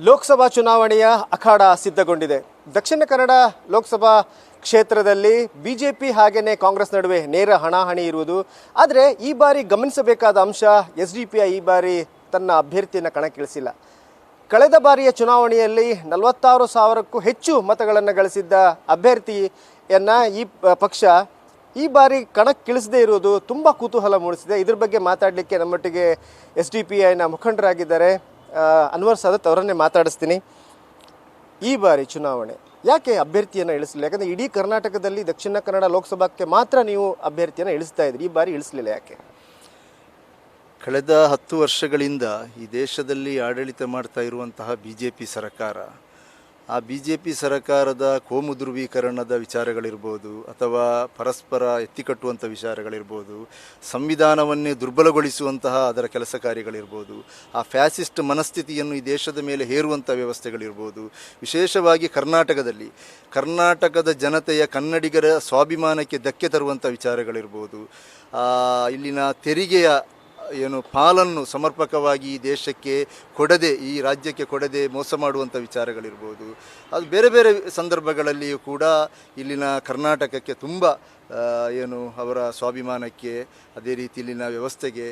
ಲೋಕಸಭಾ ಚುನಾವಣೆಯ ಅಖಾಡ ಸಿದ್ಧಗೊಂಡಿದೆ. ದಕ್ಷಿಣ ಕನ್ನಡ ಲೋಕಸಭಾ ಕ್ಷೇತ್ರದಲ್ಲಿ ಬಿಜೆಪಿ ಹಾಗೆಯೇ ಕಾಂಗ್ರೆಸ್ ನಡುವೆ ನೇರ ಹಣಾಹಣಿ ಇರುವುದು. ಆದರೆ ಈ ಬಾರಿ ಗಮನಿಸಬೇಕಾದ ಅಂಶ, SDPI ಈ ಬಾರಿ ತನ್ನ ಅಭ್ಯರ್ಥಿಯನ್ನು ಕಣಕ್ಕಿಳಿಸಿಲ್ಲ. ಕಳೆದ ಬಾರಿಯ ಚುನಾವಣೆಯಲ್ಲಿ 46,000ಕ್ಕೂ ಹೆಚ್ಚು ಮತಗಳನ್ನು ಗಳಿಸಿದ್ದ ಅಭ್ಯರ್ಥಿಯನ್ನು ಈ ಪಕ್ಷ ಈ ಬಾರಿ ಕಣಕ್ಕಿಳಿಸದೇ ಇರುವುದು ತುಂಬ ಕುತೂಹಲ ಮೂಡಿಸಿದೆ. ಇದ್ರ ಬಗ್ಗೆ ಮಾತಾಡಲಿಕ್ಕೆ ನಮ್ಮೊಟ್ಟಿಗೆ SDPIನ ಮುಖಂಡರಾಗಿದ್ದಾರೆ ಅನ್ವರ್ ಸಾದತ್ ಅವರನ್ನೇ ಮಾತಾಡಿಸ್ತೀನಿ. ಈ ಬಾರಿ ಚುನಾವಣೆ ಯಾಕೆ ಅಭ್ಯರ್ಥಿಯನ್ನು ಇಳಿಸಲಿಲ್ಲ? ಯಾಕಂದರೆ ಇಡೀ ಕರ್ನಾಟಕದಲ್ಲಿ ದಕ್ಷಿಣ ಕನ್ನಡ ಲೋಕಸಭಾಕ್ಕೆ ಮಾತ್ರ ನೀವು ಅಭ್ಯರ್ಥಿಯನ್ನು ಇಳಿಸ್ತಾ ಇದ್ರಿ, ಈ ಬಾರಿ ಇಳಿಸಲಿಲ್ಲ ಯಾಕೆ? ಕಳೆದ 10 ವರ್ಷಗಳಿಂದ ಈ ದೇಶದಲ್ಲಿ ಆಡಳಿತ ಮಾಡ್ತಾ ಇರುವಂತಹ BJP ಸರ್ಕಾರ, ಆ BJP ಸರ್ಕಾರದ ಕೋಮು ಧ್ರುವೀಕರಣದ ವಿಚಾರಗಳಿರ್ಬೋದು, ಅಥವಾ ಪರಸ್ಪರ ಎತ್ತಿಕಟ್ಟುವಂಥ ವಿಚಾರಗಳಿರ್ಬೋದು, ಸಂವಿಧಾನವನ್ನೇ ದುರ್ಬಲಗೊಳಿಸುವಂತಹ ಅದರ ಕೆಲಸ ಕಾರ್ಯಗಳಿರ್ಬೋದು, ಆ ಫ್ಯಾಸಿಸ್ಟ್ ಮನಸ್ಥಿತಿಯನ್ನು ಈ ದೇಶದ ಮೇಲೆ ಹೇರುವಂಥ ವ್ಯವಸ್ಥೆಗಳಿರ್ಬೋದು, ವಿಶೇಷವಾಗಿ ಕರ್ನಾಟಕದ ಜನತೆಯ ಕನ್ನಡಿಗರ ಸ್ವಾಭಿಮಾನಕ್ಕೆ ಧಕ್ಕೆ ತರುವಂಥ ವಿಚಾರಗಳಿರ್ಬೋದು, ಇಲ್ಲಿನ ತೆರಿಗೆಯ ಪಾಲನ್ನು ಸಮರ್ಪಕವಾಗಿ ಈ ದೇಶಕ್ಕೆ ಕೊಡದೆ, ಈ ರಾಜ್ಯಕ್ಕೆ ಕೊಡದೆ ಮೋಸ ಮಾಡುವಂಥ ವಿಚಾರಗಳಿರ್ಬೋದು, ಅದು ಬೇರೆ ಬೇರೆ ಸಂದರ್ಭಗಳಲ್ಲಿಯೂ ಕೂಡ ಇಲ್ಲಿನ ಕರ್ನಾಟಕಕ್ಕೆ ತುಂಬ ಅವರ ಸ್ವಾಭಿಮಾನಕ್ಕೆ, ಅದೇ ರೀತಿ ಇಲ್ಲಿನ ವ್ಯವಸ್ಥೆಗೆ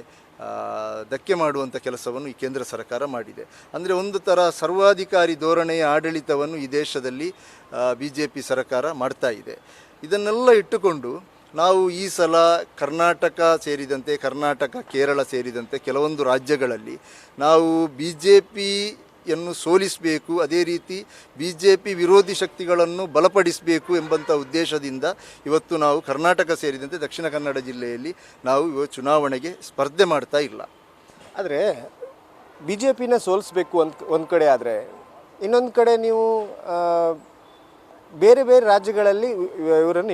ಧಕ್ಕೆ ಮಾಡುವಂಥ ಕೆಲಸವನ್ನು ಈ ಕೇಂದ್ರ ಸರ್ಕಾರ ಮಾಡಿದೆ. ಅಂದರೆ ಒಂದು ಥರ ಸರ್ವಾಧಿಕಾರಿ ಧೋರಣೆಯ ಆಡಳಿತವನ್ನು ಈ ದೇಶದಲ್ಲಿ BJP ಸರ್ಕಾರ ಮಾಡ್ತಾ ಇದೆ. ಇದನ್ನೆಲ್ಲ ಇಟ್ಟುಕೊಂಡು ನಾವು ಈ ಸಲ ಕರ್ನಾಟಕ ಸೇರಿದಂತೆ, ಕೇರಳ ಸೇರಿದಂತೆ ಕೆಲವೊಂದು ರಾಜ್ಯಗಳಲ್ಲಿ ನಾವು BJPಯನ್ನು ಸೋಲಿಸಬೇಕು, ಅದೇ ರೀತಿ BJP ವಿರೋಧಿ ಶಕ್ತಿಗಳನ್ನು ಬಲಪಡಿಸಬೇಕು ಎಂಬಂಥ ಉದ್ದೇಶದಿಂದ ಇವತ್ತು ನಾವು ಕರ್ನಾಟಕ ಸೇರಿದಂತೆ ದಕ್ಷಿಣ ಕನ್ನಡ ಜಿಲ್ಲೆಯಲ್ಲಿ ನಾವು ಚುನಾವಣೆಗೆ ಸ್ಪರ್ಧೆ ಮಾಡ್ತಾ ಇಲ್ಲ. ಆದರೆ BJPನ ಸೋಲಿಸಬೇಕು ಒಂದು ಕಡೆ, ಆದರೆ ಇನ್ನೊಂದು ಕಡೆ ನೀವು ಬೇರೆ ಬೇರೆ ರಾಜ್ಯಗಳಲ್ಲಿ ಇವರನ್ನು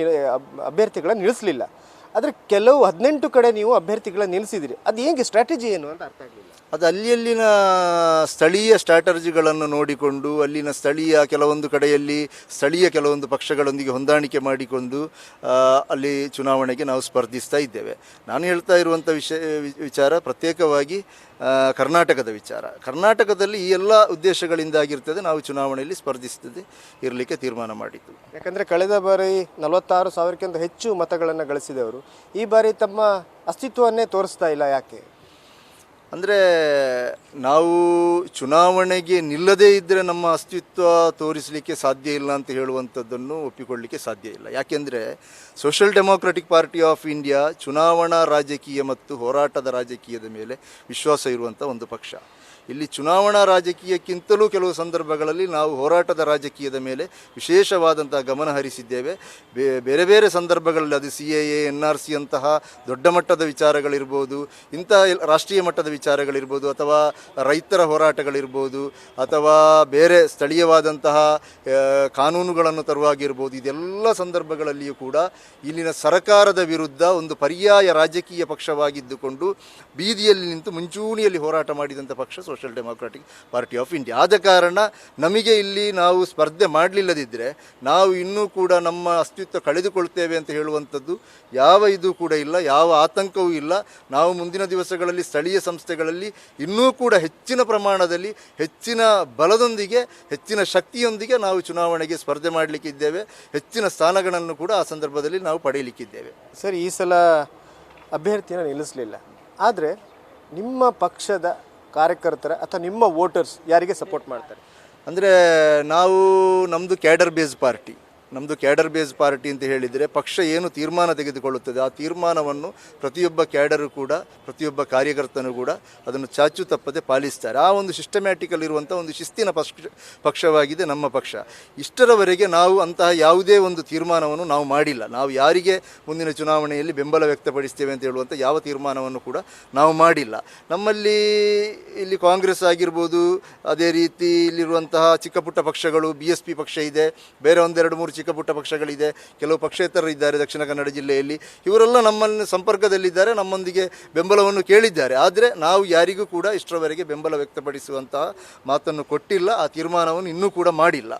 ಅಭ್ಯರ್ಥಿಗಳನ್ನು ನಿಲ್ಲಿಸಲಿಲ್ಲ. ಆದರೆ ಕೆಲವು 18 ಕಡೆ ನೀವು ಅಭ್ಯರ್ಥಿಗಳನ್ನು ನಿಲ್ಲಿಸಿದಿರಿ. ಅದು ಹೇಗೆ, ಸ್ಟ್ರಾಟಜಿ ಏನು ಅಂತ ಅರ್ಥ ಆಗಲಿಲ್ಲ. ಅದು ಅಲ್ಲಿನ ಸ್ಥಳೀಯ ಸ್ಟ್ರಾಟಜಿಗಳನ್ನು ನೋಡಿಕೊಂಡು, ಅಲ್ಲಿನ ಕೆಲವೊಂದು ಕಡೆಯಲ್ಲಿ ಸ್ಥಳೀಯ ಕೆಲವೊಂದು ಪಕ್ಷಗಳೊಂದಿಗೆ ಹೊಂದಾಣಿಕೆ ಮಾಡಿಕೊಂಡು ಅಲ್ಲಿ ಚುನಾವಣೆಗೆ ನಾವು ಸ್ಪರ್ಧಿಸ್ತಾ ಇದ್ದೇವೆ. ನಾನು ಹೇಳ್ತಾ ಇರುವಂಥ ವಿಚಾರ ಪ್ರತ್ಯೇಕವಾಗಿ ಕರ್ನಾಟಕದ ವಿಚಾರ. ಕರ್ನಾಟಕದಲ್ಲಿ ಈ ಎಲ್ಲ ಉದ್ದೇಶಗಳಿಂದಾಗಿರ್ತದೆ ನಾವು ಚುನಾವಣೆಯಲ್ಲಿ ಸ್ಪರ್ಧಿಸ್ತದೆ ಇರಲಿಕ್ಕೆ ತೀರ್ಮಾನ ಮಾಡಿದ್ದು. ಯಾಕಂದರೆ ಕಳೆದ ಬಾರಿ 46,000ಕ್ಕಿಂತ ಹೆಚ್ಚು ಮತಗಳನ್ನು ಗಳಿಸಿದವರು ಈ ಬಾರಿ ತಮ್ಮ ಅಸ್ತಿತ್ವವನ್ನೇ ತೋರಿಸ್ತಾ ಇಲ್ಲ. ಯಾಕೆ ಅಂದರೆ ನಾವು ಚುನಾವಣೆಗೆ ನಿಲ್ಲದೇ ಇದ್ದರೆ ನಮ್ಮ ಅಸ್ತಿತ್ವ ತೋರಿಸಲಿಕ್ಕೆ ಸಾಧ್ಯ ಇಲ್ಲ ಅಂತ ಹೇಳುವಂಥದ್ದನ್ನು ಒಪ್ಪಿಕೊಳ್ಳಲಿಕ್ಕೆ ಸಾಧ್ಯ ಇಲ್ಲ. ಯಾಕೆಂದರೆ social democratic party of India ಚುನಾವಣಾ ರಾಜಕೀಯ ಮತ್ತು ಹೋರಾಟದ ರಾಜಕೀಯದ ಮೇಲೆ ವಿಶ್ವಾಸ ಇರುವಂಥ ಒಂದು ಪಕ್ಷ. ಇಲ್ಲಿ ಚುನಾವಣಾ ರಾಜಕೀಯಕ್ಕಿಂತಲೂ ಕೆಲವು ಸಂದರ್ಭಗಳಲ್ಲಿ ನಾವು ಹೋರಾಟದ ರಾಜಕೀಯದ ಮೇಲೆ ವಿಶೇಷವಾದಂತಹ ಗಮನ ಹರಿಸಿದ್ದೇವೆ. ಬೇರೆ ಬೇರೆ ಸಂದರ್ಭಗಳಲ್ಲಿ ಅದು CAA, NRC ಅಂತಹ ದೊಡ್ಡ ಮಟ್ಟದ ವಿಚಾರಗಳಿರ್ಬೋದು, ಇಂತಹ ರಾಷ್ಟ್ರೀಯ ಮಟ್ಟದ ವಿಚಾರಗಳಿರ್ಬೋದು, ಅಥವಾ ರೈತರ ಹೋರಾಟಗಳಿರ್ಬೋದು, ಅಥವಾ ಬೇರೆ ಸ್ಥಳೀಯವಾದಂತಹ ಕಾನೂನುಗಳನ್ನು ತರುವಾಗಿರ್ಬೋದು, ಇದೆಲ್ಲ ಸಂದರ್ಭಗಳಲ್ಲಿಯೂ ಕೂಡ ಇಲ್ಲಿನ ಸರ್ಕಾರದ ವಿರುದ್ಧ ಒಂದು ಪರ್ಯಾಯ ರಾಜಕೀಯ ಪಕ್ಷವಾಗಿದ್ದುಕೊಂಡು ಬೀದಿಯಲ್ಲಿ ನಿಂತು ಮುಂಚೂಣಿಯಲ್ಲಿ ಹೋರಾಟ ಮಾಡಿದಂಥ ಪಕ್ಷ social democratic party of India. ಆದ ಕಾರಣ ನಮಗೆ ಇಲ್ಲಿ ನಾವು ಸ್ಪರ್ಧೆ ಮಾಡಲಿಲ್ಲದಿದ್ದರೆ ನಾವು ಇನ್ನೂ ಕೂಡ ನಮ್ಮ ಅಸ್ತಿತ್ವ ಕಳೆದುಕೊಳ್ತೇವೆ ಅಂತ ಹೇಳುವಂಥದ್ದು ಯಾವ ಇದು ಕೂಡ ಇಲ್ಲ, ಯಾವ ಆತಂಕವೂ ಇಲ್ಲ. ನಾವು ಮುಂದಿನ ದಿವಸಗಳಲ್ಲಿ ಸ್ಥಳೀಯ ಸಂಸ್ಥೆಗಳಲ್ಲಿ ಇನ್ನೂ ಕೂಡ ಹೆಚ್ಚಿನ ಪ್ರಮಾಣದಲ್ಲಿ, ಹೆಚ್ಚಿನ ಬಲದೊಂದಿಗೆ, ಹೆಚ್ಚಿನ ಶಕ್ತಿಯೊಂದಿಗೆ ನಾವು ಚುನಾವಣೆಗೆ ಸ್ಪರ್ಧೆ ಮಾಡಲಿಕ್ಕಿದ್ದೇವೆ. ಹೆಚ್ಚಿನ ಸ್ಥಾನಗಳನ್ನು ಕೂಡ ಆ ಸಂದರ್ಭದಲ್ಲಿ ನಾವು ಪಡೆಯಲಿಕ್ಕಿದ್ದೇವೆ. ಸರಿ, ಈ ಸಲ ಅಭ್ಯರ್ಥಿಯನ್ನು ನಿಲ್ಲಿಸಲಿಲ್ಲ, ಆದರೆ ನಿಮ್ಮ ಪಕ್ಷದ ಕಾರ್ಯಕರ್ತರ ಅಥವಾ ನಿಮ್ಮ ವೋಟರ್ಸ್ ಯಾರಿಗೆ ಸಪೋರ್ಟ್ ಮಾಡ್ತಾರೆ? ಅಂದರೆ ನಮ್ಮದು ಕ್ಯಾಡರ್ ಬೇಸ್ ಪಾರ್ಟಿ ಅಂತ ಹೇಳಿದರೆ, ಪಕ್ಷ ಏನು ತೀರ್ಮಾನ ತೆಗೆದುಕೊಳ್ಳುತ್ತದೆ ಆ ತೀರ್ಮಾನವನ್ನು ಪ್ರತಿಯೊಬ್ಬ ಕ್ಯಾಡರು ಕೂಡ, ಪ್ರತಿಯೊಬ್ಬ ಕಾರ್ಯಕರ್ತನೂ ಕೂಡ ಅದನ್ನು ಚಾಚು ತಪ್ಪದೆ ಪಾಲಿಸ್ತಾರೆ. ಆ ಒಂದು ಸಿಸ್ಟಮ್ಯಾಟಿಕಲ್ ಇರುವಂಥ ಒಂದು ಶಿಸ್ತಿನ ಪಕ್ಷವಾಗಿದೆ ನಮ್ಮ ಪಕ್ಷ. ಇಷ್ಟರವರೆಗೆ ನಾವು ಅಂತಹ ಯಾವುದೇ ಒಂದು ತೀರ್ಮಾನವನ್ನು ನಾವು ಮಾಡಿಲ್ಲ. ನಾವು ಯಾರಿಗೆ ಮುಂದಿನ ಚುನಾವಣೆಯಲ್ಲಿ ಬೆಂಬಲ ವ್ಯಕ್ತಪಡಿಸ್ತೇವೆ ಅಂತ ಹೇಳುವಂಥ ಯಾವ ತೀರ್ಮಾನವನ್ನು ಕೂಡ ನಾವು ಮಾಡಿಲ್ಲ. ನಮ್ಮಲ್ಲಿ ಇಲ್ಲಿ ಕಾಂಗ್ರೆಸ್ ಆಗಿರ್ಬೋದು, ಅದೇ ರೀತಿ ಇಲ್ಲಿರುವಂತಹ ಚಿಕ್ಕ ಪುಟ್ಟ ಪಕ್ಷಗಳು, BSP ಪಕ್ಷ ಇದೆ, ಬೇರೆ 1-2-3 ಚಿಕ್ಕ ಪುಟ್ಟ ಪಕ್ಷಗಳಿದೆ, ಕೆಲವು ಪಕ್ಷೇತರರು ಇದ್ದಾರೆ ದಕ್ಷಿಣ ಕನ್ನಡ ಜಿಲ್ಲೆಯಲ್ಲಿ. ಇವರೆಲ್ಲ ನಮ್ಮಲ್ಲಿ ಸಂಪರ್ಕದಲ್ಲಿದ್ದಾರೆ, ನಮ್ಮೊಂದಿಗೆ ಬೆಂಬಲವನ್ನು ಕೇಳಿದ್ದಾರೆ. ಆದರೆ ನಾವು ಯಾರಿಗೂ ಕೂಡ ಇಷ್ಟರವರೆಗೆ ಬೆಂಬಲ ವ್ಯಕ್ತಪಡಿಸುವಂತಹ ಮಾತನ್ನು ಕೊಟ್ಟಿಲ್ಲ, ಆ ತೀರ್ಮಾನವನ್ನು ಇನ್ನೂ ಕೂಡ ಮಾಡಿಲ್ಲ.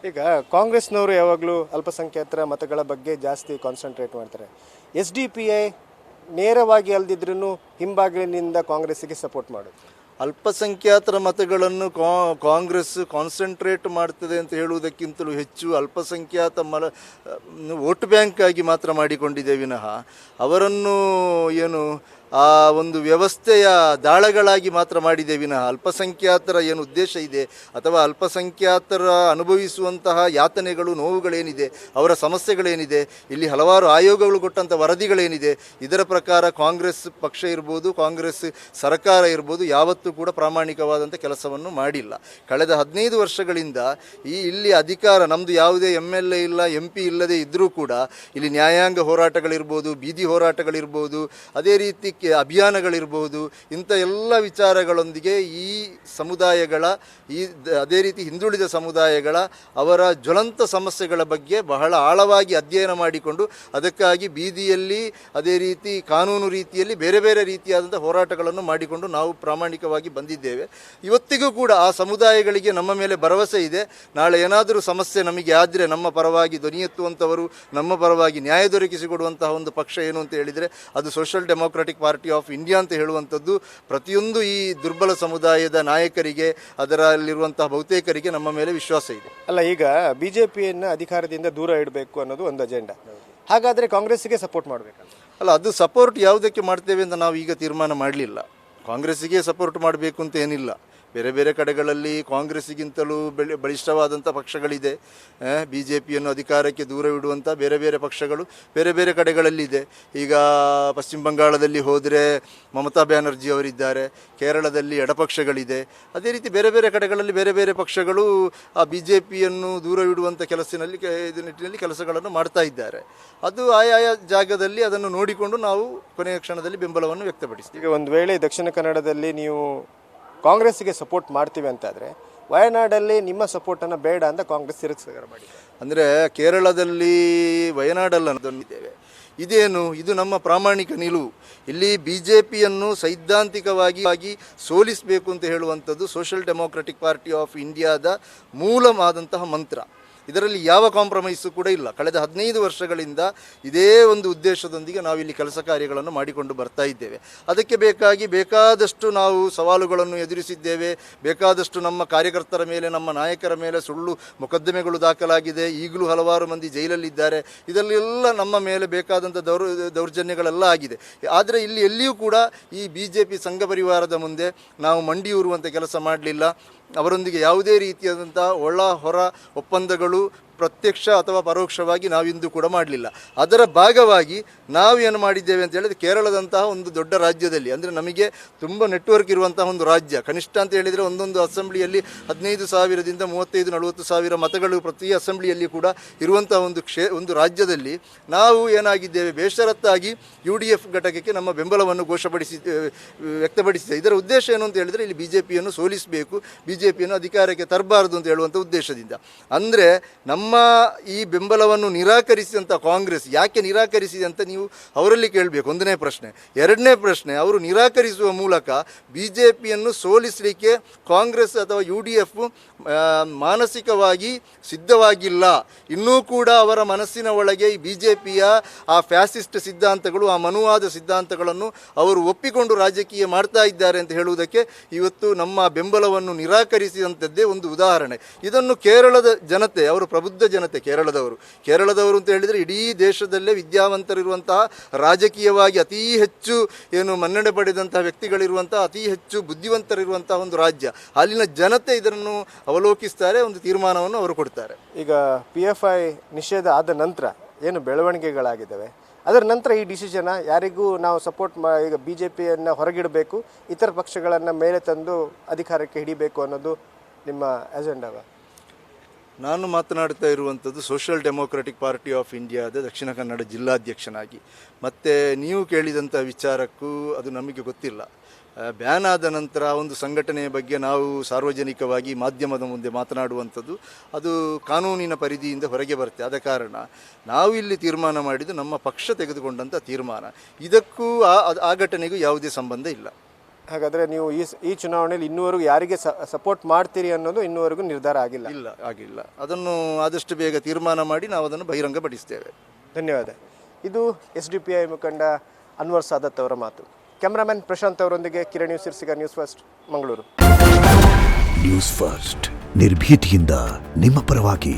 ಈಗ ಕಾಂಗ್ರೆಸ್ನವರು ಯಾವಾಗಲೂ ಅಲ್ಪಸಂಖ್ಯಾತರ ಮತಗಳ ಬಗ್ಗೆ ಜಾಸ್ತಿ ಕಾನ್ಸಂಟ್ರೇಟ್ ಮಾಡ್ತಾರೆ. SDPI ನೇರವಾಗಿ ಅಲ್ದಿದ್ರೂ ಹಿಂಬಾಗಿಲಿನಿಂದ ಕಾಂಗ್ರೆಸ್ಸಿಗೆ ಸಪೋರ್ಟ್ ಮಾಡೋದು. ಅಲ್ಪಸಂಖ್ಯಾತರ ಮತಗಳನ್ನು ಕಾಂಗ್ರೆಸ್ ಕಾನ್ಸಂಟ್ರೇಟ್ ಮಾಡ್ತದೆ ಅಂತ ಹೇಳುವುದಕ್ಕಿಂತಲೂ ಹೆಚ್ಚು ಅಲ್ಪಸಂಖ್ಯಾತ ವೋಟ್ ಬ್ಯಾಂಕ್ ಆಗಿ ಮಾತ್ರ ಮಾಡಿಕೊಂಡಿದೆ ವಿನಃ ಅವರನ್ನು ಏನು ಆ ಒಂದು ವ್ಯವಸ್ಥೆಯ ದಾಳಗಳಾಗಿ ಮಾತ್ರ ಮಾಡಿದೆ ವಿನಃ ಅಲ್ಪಸಂಖ್ಯಾತರ ಏನು ಉದ್ದೇಶ ಇದೆ ಅಥವಾ ಅಲ್ಪಸಂಖ್ಯಾತರ ಅನುಭವಿಸುವಂತಹ ಯಾತನೆಗಳು ನೋವುಗಳೇನಿದೆ ಅವರ ಸಮಸ್ಯೆಗಳೇನಿದೆ ಇಲ್ಲಿ ಹಲವಾರು ಆಯೋಗಗಳು ಕೊಟ್ಟಂಥ ವರದಿಗಳೇನಿದೆ ಇದರ ಪ್ರಕಾರ ಕಾಂಗ್ರೆಸ್ ಪಕ್ಷ ಇರ್ಬೋದು ಕಾಂಗ್ರೆಸ್ ಸರ್ಕಾರ ಇರ್ಬೋದು ಯಾವತ್ತೂ ಕೂಡ ಪ್ರಾಮಾಣಿಕವಾದಂಥ ಕೆಲಸವನ್ನು ಮಾಡಿಲ್ಲ. ಕಳೆದ 15 ವರ್ಷಗಳಿಂದ ಇಲ್ಲಿ ಅಧಿಕಾರ ನಮ್ಮದು ಯಾವುದೇ MLA ಇಲ್ಲ MP ಇಲ್ಲದೆ ಇದ್ದರೂ ಕೂಡ ಇಲ್ಲಿ ನ್ಯಾಯಾಂಗ ಹೋರಾಟಗಳಿರ್ಬೋದು, ಬೀದಿ ಹೋರಾಟಗಳಿರ್ಬೋದು, ಅದೇ ರೀತಿ ಅಭಿಯಾನಗಳಿರ್ಬೋದು, ಇಂಥ ಎಲ್ಲ ವಿಚಾರಗಳೊಂದಿಗೆ ಈ ಸಮುದಾಯಗಳ ಅದೇ ರೀತಿ ಹಿಂದುಳಿದ ಸಮುದಾಯಗಳ ಅವರ ಜ್ವಲಂತ ಸಮಸ್ಯೆಗಳ ಬಗ್ಗೆ ಬಹಳ ಆಳವಾಗಿ ಅಧ್ಯಯನ ಮಾಡಿಕೊಂಡು ಅದಕ್ಕಾಗಿ ಬೀದಿಯಲ್ಲಿ ಅದೇ ರೀತಿ ಕಾನೂನು ರೀತಿಯಲ್ಲಿ ಬೇರೆ ಬೇರೆ ರೀತಿಯಾದಂಥ ಹೋರಾಟಗಳನ್ನು ಮಾಡಿಕೊಂಡು ನಾವು ಪ್ರಾಮಾಣಿಕವಾಗಿ ಬಂದಿದ್ದೇವೆ. ಇವತ್ತಿಗೂ ಕೂಡ ಆ ಸಮುದಾಯಗಳಿಗೆ ನಮ್ಮ ಮೇಲೆ ಭರವಸೆ ಇದೆ. ನಾಳೆ ಏನಾದರೂ ಸಮಸ್ಯೆ ನಮಗೆ ಆದರೆ ನಮ್ಮ ಪರವಾಗಿ ಧ್ವನಿ ಎತ್ತುವಂಥವರು, ನಮ್ಮ ಪರವಾಗಿ ನ್ಯಾಯ ದೊರಕಿಸಿಕೊಡುವಂತಹ ಒಂದು ಪಕ್ಷ ಏನು ಅಂತ ಹೇಳಿದರೆ ಅದು social democratic party of India ಅಂತ ಹೇಳುವಂಥದ್ದು ಪ್ರತಿಯೊಂದು ಈ ದುರ್ಬಲ ಸಮುದಾಯದ ನಾಯಕರಿಗೆ ಅದರಲ್ಲಿರುವಂತಹ ಬಹುತೇಕರಿಗೆ ನಮ್ಮ ಮೇಲೆ ವಿಶ್ವಾಸ ಇದೆ. ಅಲ್ಲ, ಈಗ ಬಿಜೆಪಿಯನ್ನು ಅಧಿಕಾರದಿಂದ ದೂರ ಇಡಬೇಕು ಅನ್ನೋದು ಒಂದು ಅಜೆಂಡಾ. ಹಾಗಾದರೆ ಕಾಂಗ್ರೆಸ್ಸಿಗೆ ಸಪೋರ್ಟ್ ಮಾಡಬೇಕಲ್ಲ? ಅಲ್ಲ, ಅದು ಸಪೋರ್ಟ್ ಯಾವುದಕ್ಕೆ ಮಾಡ್ತೇವೆ ಅಂತ ನಾವು ಈಗ ತೀರ್ಮಾನ ಮಾಡಲಿಲ್ಲ. ಕಾಂಗ್ರೆಸ್ಸಿಗೆ ಸಪೋರ್ಟ್ ಮಾಡಬೇಕು ಅಂತ ಏನಿಲ್ಲ. ಬೇರೆ ಬೇರೆ ಕಡೆಗಳಲ್ಲಿ ಕಾಂಗ್ರೆಸ್ಸಿಗಿಂತಲೂ ಬಲಿಷ್ಠವಾದಂಥ ಪಕ್ಷಗಳಿದೆ. BJPಯನ್ನು ಅಧಿಕಾರಕ್ಕೆ ದೂರವಿಡುವಂಥ ಬೇರೆ ಬೇರೆ ಪಕ್ಷಗಳು ಬೇರೆ ಬೇರೆ ಕಡೆಗಳಲ್ಲಿದೆ. ಈಗ ಪಶ್ಚಿಮ ಬಂಗಾಳದಲ್ಲಿ ಹೋದರೆ ಮಮತಾ ಬ್ಯಾನರ್ಜಿ ಅವರಿದ್ದಾರೆ, ಕೇರಳದಲ್ಲಿ ಎಡಪಕ್ಷಗಳಿದೆ. ಅದೇ ರೀತಿ ಬೇರೆ ಬೇರೆ ಕಡೆಗಳಲ್ಲಿ ಬೇರೆ ಬೇರೆ ಪಕ್ಷಗಳು ಆ BJPಯನ್ನು ದೂರವಿಡುವಂಥ ನಿಟ್ಟಿನಲ್ಲಿ ಕೆಲಸಗಳನ್ನು ಮಾಡ್ತಾ ಇದ್ದಾರೆ. ಅದು ಆಯಾಯ ಜಾಗದಲ್ಲಿ ಅದನ್ನು ನೋಡಿಕೊಂಡು ನಾವು ಕೊನೆಯ ಕ್ಷಣದಲ್ಲಿ ಬೆಂಬಲವನ್ನು ವ್ಯಕ್ತಪಡಿಸ್ತೀವಿ. ಈಗ ಒಂದು ವೇಳೆ ದಕ್ಷಿಣ ಕನ್ನಡದಲ್ಲಿ ನೀವು ಕಾಂಗ್ರೆಸ್ಸಿಗೆ ಸಪೋರ್ಟ್ ಮಾಡ್ತೀವಿ ಅಂತಾದರೆ ವಯನಾಡಲ್ಲಿ ನಿಮ್ಮ ಸಪೋರ್ಟನ್ನು ಬೇಡ ಅಂತ ಕಾಂಗ್ರೆಸ್ ತಿರಸ್ಕಾರ ಮಾಡಿದೆ. ಅಂದರೆ ಕೇರಳದಲ್ಲಿ ವಯನಾಡಲ್ಲಿದ್ದೇವೆ. ಇದು ನಮ್ಮ ಪ್ರಾಮಾಣಿಕ ನಿಲುವು. ಇಲ್ಲಿ BJPಯನ್ನು ಸೈದ್ಧಾಂತಿಕವಾಗಿ ಸೋಲಿಸಬೇಕು ಅಂತ ಹೇಳುವಂಥದ್ದು ಸೋಷಿಯಲ್ ಡೆಮೋಕ್ರಾಟಿಕ್ ಪಾರ್ಟಿ ಆಫ್ ಇಂಡಿಯಾದ ಮೂಲವಾದಂತಹ ಮಂತ್ರ. ಇದರಲ್ಲಿ ಯಾವ ಕಾಂಪ್ರಮೈಸು ಕೂಡ ಇಲ್ಲ. ಕಳೆದ 15 ವರ್ಷಗಳಿಂದ ಇದೇ ಒಂದು ಉದ್ದೇಶದೊಂದಿಗೆ ನಾವು ಇಲ್ಲಿ ಕೆಲಸ ಕಾರ್ಯಗಳನ್ನು ಮಾಡಿಕೊಂಡು ಬರ್ತಾ ಇದ್ದೇವೆ. ಅದಕ್ಕೆ ಬೇಕಾದಷ್ಟು ನಾವು ಸವಾಲುಗಳನ್ನು ಎದುರಿಸಿದ್ದೇವೆ. ಬೇಕಾದಷ್ಟು ನಮ್ಮ ಕಾರ್ಯಕರ್ತರ ಮೇಲೆ, ನಮ್ಮ ನಾಯಕರ ಮೇಲೆ ಸುಳ್ಳು ಮೊಕದ್ದಮೆಗಳು ದಾಖಲಾಗಿದೆ. ಈಗಲೂ ಹಲವಾರು ಮಂದಿ ಜೈಲಲ್ಲಿದ್ದಾರೆ. ಇದರಲ್ಲೆಲ್ಲ ನಮ್ಮ ಮೇಲೆ ಬೇಕಾದಂಥ ದೌರ್ಜನ್ಯಗಳೆಲ್ಲ ಆಗಿದೆ. ಆದರೆ ಇಲ್ಲಿ ಎಲ್ಲಿಯೂ ಕೂಡ ಈ BJP ಸಂಘ ಪರಿವಾರದ ಮುಂದೆ ನಾವು ಮಂಡಿಯೂರುವಂಥ ಕೆಲಸ ಮಾಡಲಿಲ್ಲ. ಅವರೊಂದಿಗೆ ಯಾವುದೇ ರೀತಿಯಾದಂಥ ಹೊರ ಒಪ್ಪಂದಗಳು ಪ್ರತ್ಯಕ್ಷ ಅಥವಾ ಪರೋಕ್ಷವಾಗಿ ನಾವಿಂದು ಕೂಡ ಮಾಡಲಿಲ್ಲ. ಅದರ ಭಾಗವಾಗಿ ನಾವು ಏನು ಮಾಡಿದ್ದೇವೆ ಅಂತ ಹೇಳಿದರೆ ಕೇರಳದಂತಹ ಒಂದು ದೊಡ್ಡ ರಾಜ್ಯದಲ್ಲಿ, ಅಂದರೆ ನಮಗೆ ತುಂಬ ನೆಟ್ವರ್ಕ್ ಇರುವಂತಹ ಒಂದು ರಾಜ್ಯ, ಕನಿಷ್ಠ ಅಂತ ಹೇಳಿದರೆ ಒಂದೊಂದು ಅಸೆಂಬ್ಲಿಯಲ್ಲಿ 15,000ದಿಂದ 35,000-40,000 ಮತಗಳು ಪ್ರತಿ ಅಸೆಂಬ್ಲಿಯಲ್ಲಿ ಕೂಡ ಇರುವಂತಹ ಒಂದು ರಾಜ್ಯದಲ್ಲಿ ನಾವು ಏನಾಗಿದ್ದೇವೆ, ಬೇಷರತ್ತಾಗಿ UDF ಘಟಕಕ್ಕೆ ನಮ್ಮ ಬೆಂಬಲವನ್ನು ವ್ಯಕ್ತಪಡಿಸಿದೆ. ಇದರ ಉದ್ದೇಶ ಏನು ಅಂತ ಹೇಳಿದರೆ ಇಲ್ಲಿ BJPಯನ್ನು ಸೋಲಿಸಬೇಕು, BJPಯನ್ನು ಅಧಿಕಾರಕ್ಕೆ ತರಬಾರದು ಅಂತ ಹೇಳುವಂಥ ಉದ್ದೇಶದಿಂದ. ಅಂದರೆ ನಮ್ಮ ಈ ಬೆಂಬಲವನ್ನು ನಿರಾಕರಿಸಿದಂಥ ಕಾಂಗ್ರೆಸ್ ಯಾಕೆ ನಿರಾಕರಿಸಿದೆ ಅಂತ ನೀವು ಅವರಲ್ಲಿ ಕೇಳಬೇಕು, ಒಂದನೇ ಪ್ರಶ್ನೆ. ಎರಡನೇ ಪ್ರಶ್ನೆ, ಅವರು ನಿರಾಕರಿಸುವ ಮೂಲಕ BJPಯನ್ನು ಸೋಲಿಸಲಿಕ್ಕೆ ಕಾಂಗ್ರೆಸ್ ಅಥವಾ UDF ಮಾನಸಿಕವಾಗಿ ಸಿದ್ಧವಾಗಿಲ್ಲ. ಇನ್ನೂ ಕೂಡ ಅವರ ಮನಸ್ಸಿನ ಒಳಗೆ ಈ BJPಯ ಆ ಫ್ಯಾಸಿಸ್ಟ್ ಸಿದ್ಧಾಂತಗಳು, ಆ ಮನುವಾದ ಸಿದ್ಧಾಂತಗಳನ್ನು ಅವರು ಒಪ್ಪಿಕೊಂಡು ರಾಜಕೀಯ ಮಾಡ್ತಾ ಇದ್ದಾರೆ ಅಂತ ಹೇಳುವುದಕ್ಕೆ ಇವತ್ತು ನಮ್ಮ ಬೆಂಬಲವನ್ನು ನಿರಾಕರಿಸಿದಂಥದ್ದೇ ಒಂದು ಉದಾಹರಣೆ. ಇದನ್ನು ಕೇರಳದ ಜನತೆ, ಅವರು ಪ್ರಬುದ್ಧ ಜನತೆ, ಕೇರಳದವರು ಅಂತ ಹೇಳಿದರೆ ಇಡೀ ದೇಶದಲ್ಲೇ ವಿದ್ಯಾವಂತರಿರುವಂತಹ, ರಾಜಕೀಯವಾಗಿ ಅತೀ ಹೆಚ್ಚು ಮನ್ನಣೆ ಪಡೆದಂತಹ ವ್ಯಕ್ತಿಗಳಿರುವಂತಹ, ಅತೀ ಹೆಚ್ಚು ಬುದ್ಧಿವಂತರಿರುವಂತಹ ಒಂದು ರಾಜ್ಯ. ಅಲ್ಲಿನ ಜನತೆ ಇದನ್ನು ಅವಲೋಕಿಸ್ತಾರೆ, ಒಂದು ತೀರ್ಮಾನವನ್ನು ಅವರು ಕೊಡ್ತಾರೆ. ಈಗ PFI ನಿಷೇಧ ಆದ ನಂತರ ಏನು ಬೆಳವಣಿಗೆಗಳಾಗಿದ್ದಾವೆ, ಅದರ ನಂತರ ಈ ಡಿಸಿಷನ್ ಯಾರಿಗೂ ನಾವು ಸಪೋರ್ಟ್ ಈಗ BJPಯನ್ನು ಹೊರಗಿಡಬೇಕು, ಇತರ ಪಕ್ಷಗಳನ್ನು ಮೇಲೆ ತಂದು ಅಧಿಕಾರಕ್ಕೆ ಹಿಡಿಬೇಕು ಅನ್ನೋದು ನಿಮ್ಮ ಅಜೆಂಡಾವ? ನಾನು ಮಾತನಾಡ್ತಾ ಇರುವಂಥದ್ದು ಸೋಷಿಯಲ್ ಡೆಮೋಕ್ರಾಟಿಕ್ ಪಾರ್ಟಿ ಆಫ್ ಇಂಡಿಯಾದ ದಕ್ಷಿಣ ಕನ್ನಡ ಜಿಲ್ಲಾಧ್ಯಕ್ಷನಾಗಿ. ಮತ್ತು ನೀವು ಕೇಳಿದಂಥ ವಿಚಾರಕ್ಕೂ ಅದು ನಮಗೆ ಗೊತ್ತಿಲ್ಲ. ಬ್ಯಾನ್ ಆದ ನಂತರ ಒಂದು ಸಂಘಟನೆಯ ಬಗ್ಗೆ ನಾವು ಸಾರ್ವಜನಿಕವಾಗಿ ಮಾಧ್ಯಮದ ಮುಂದೆ ಮಾತನಾಡುವಂಥದ್ದು ಅದು ಕಾನೂನಿನ ಪರಿಧಿಯಿಂದ ಹೊರಗೆ ಬರುತ್ತೆ. ಆದ ಕಾರಣ ನಾವು ಇಲ್ಲಿ ತೀರ್ಮಾನ ಮಾಡಿದ್ದು ನಮ್ಮ ಪಕ್ಷ ತೆಗೆದುಕೊಂಡಂಥ ತೀರ್ಮಾನ. ಇದಕ್ಕೂ ಆ ಘಟನೆಗೂ ಯಾವುದೇ ಸಂಬಂಧ ಇಲ್ಲ. ಹಾಗಾದರೆ ನೀವು ಈ ಚುನಾವಣೆಯಲ್ಲಿ ಇನ್ನೂವರೆಗೂ ಯಾರಿಗೆ ಸಪೋರ್ಟ್ ಮಾಡ್ತೀರಿ ಅನ್ನೋದು ಇನ್ನೂವರೆಗೂ ನಿರ್ಧಾರ ಆಗಿಲ್ಲ. ಅದನ್ನು ಆದಷ್ಟು ಬೇಗ ತೀರ್ಮಾನ ಮಾಡಿ ನಾವು ಅದನ್ನು ಬಹಿರಂಗಪಡಿಸ್ತೇವೆ. ಧನ್ಯವಾದ. ಇದು SDPI ಮುಖಂಡ ಅನ್ವರ್ ಸಾದತ್ ಅವರ ಮಾತು. ಕ್ಯಾಮ್ರಾಮನ್ ಪ್ರಶಾಂತ್ ಅವರೊಂದಿಗೆ Kiran Sirsiga, News First, Mangaluru. News First ನಿರ್ಭೀತಿಯಿಂದ ನಿಮ್ಮ ಪರವಾಗಿ.